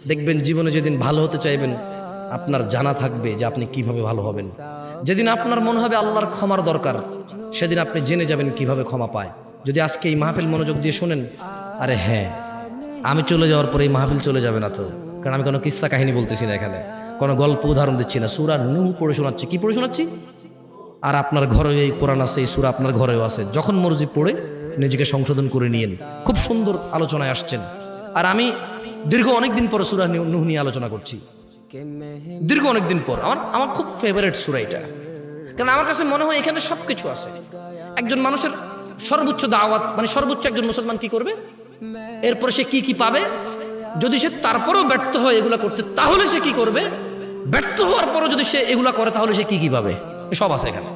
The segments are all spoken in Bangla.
দেখবেন জীবনে যেদিন ভালো হতে চাইবেন আপনার জানা থাকবে যে আপনি কিভাবে ভালো হবেন। যেদিন আপনার মনে হবে আল্লাহর ক্ষমার দরকার, সেদিন আপনি জেনে যাবেন কিভাবে ক্ষমা পায়। যদি আজকে এই মাহফিল মনোযোগ দিয়ে শোনেন, আরে হ্যাঁ, আমি চলে যাওয়ার পরে এই মাহফিল চলে যাবে না তো, কারণ আমি কোনো কিস্সা কাহিনী বলতেছি না, এখানে কোনো গল্প উদাহরণ দিচ্ছি না, সূরা নূহ পড়ে শোনাচ্ছি। কি পড়ে শোনাচ্ছি? আর আপনার ঘরে এই কোরআন আছে, এই সূরা আপনার ঘরেও আছে, যখন মর্জি পড়ে নিজেকে সংশোধন করে নিয়েন। খুব সুন্দর আলোচনায় আসছেন। আর আমি দীর্ঘ অনেকদিন পর সূরা নূহ নিয়ে আলোচনা করছি, দীর্ঘ অনেকদিন পর। আমার খুব ফেভারিট সূরা এটা, কারণ আমার কাছে মনে হয় এখানে সবকিছু আছে। একজন মানুষের সর্বোচ্চ দাওয়াত, মানে সর্বোচ্চ একজন মুসলমান কি করবে, এরপর সে কি কি পাবে, যদি সে তারপরেও ব্যর্থ হয় এগুলা করতে, তাহলে সে কি করবে, ব্যর্থ হওয়ার পরও যদি সে এগুলা করে তাহলে সে কি কি পাবে, সব আছে এখানে।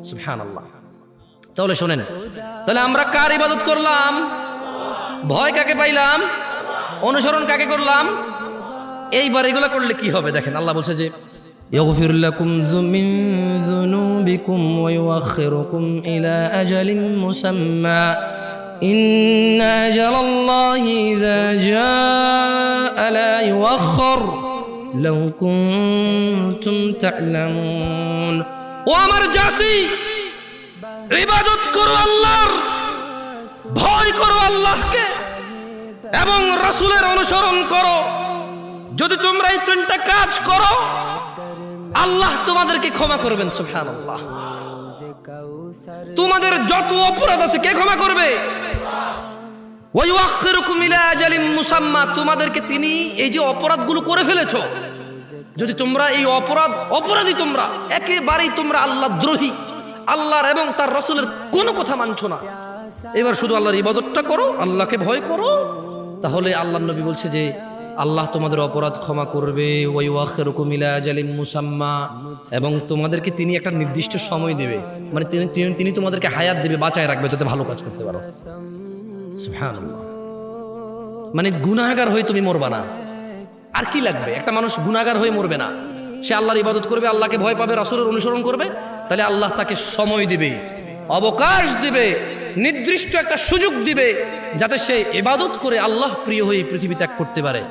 সুবহানাল্লাহ। তাহলে শোনেন, তাহলে আমরা কার ইবাদত করলাম? ভয় কাকে পাইলাম? অনুসরণ কাকে করলাম? এইবার এগুলা করলে কি হবে দেখেন, আল্লাহ বলছে যে يغفر لكم من ذنوبكم ويؤخركم إلى أجل مسمى إن أجل الله إذا جاء لا يؤخر لو كنتم تعلمون। ও আমার জাতি, ইবাদত করো আল্লাহর, ভয় করো আল্লাহকে এবং রাসূলের অনুসরণ করো। যদি তোমরা এই তিনটা কাজ করো, আল্লাহ তোমাদেরকে ক্ষমা করবেন। সুবহানাল্লাহ। তোমাদের যত অপরাধ আছে কে ক্ষমা করবে? ওয়া ইউআখিরুকুম ইলা আজালিম মুসাম্মা। তোমাদেরকে তিনি এই যে অপরাধগুলো করে ফেলেছো, যদি তোমরা এই অপরাধী, তোমরা একেবারেই তোমরা আল্লাহ দ্রোহী, আল্লাহর এবং তার রাসূলের কোনো কথা মানছো না, এবার শুধু আল্লাহর ইবাদতটা করো, আল্লাহকে ভয় করো, তাহলে আল্লাহর নবী বলছে যে আল্লাহ তোমাদের অপরাধ ক্ষমা করবে। ওয়া ইউআখিরুকুম ইলা আজালিম মুসাম্মা, এবং তোমাদেরকে তিনি একটা নির্দিষ্ট সময় দেবে, মানে তিনি তোমাদেরকে হায়াত দেবে, বাঁচায় রাখবে যাতে ভালো কাজ করতে পারো। সুবহানাল্লাহ। মানে গুনাহগার হয়ে তুমি মরবা না। আর কি লাগবে? একটা মানুষ গুনাহগার হয়ে মরবে না, সে আল্লাহর ইবাদত করবে, আল্লাহকে ভয় পাবে, রাসূলের অনুসরণ করবে, তাহলে আল্লাহ তাকে সময় দিবে, অবকাশ দিবে, নির্দিষ্ট একটা সুযোগ দিবে, যাতে সে ইবাদত করে আল্লাহ প্রিয় হয়ে পৃথিবী ত্যাগ করতে পারে।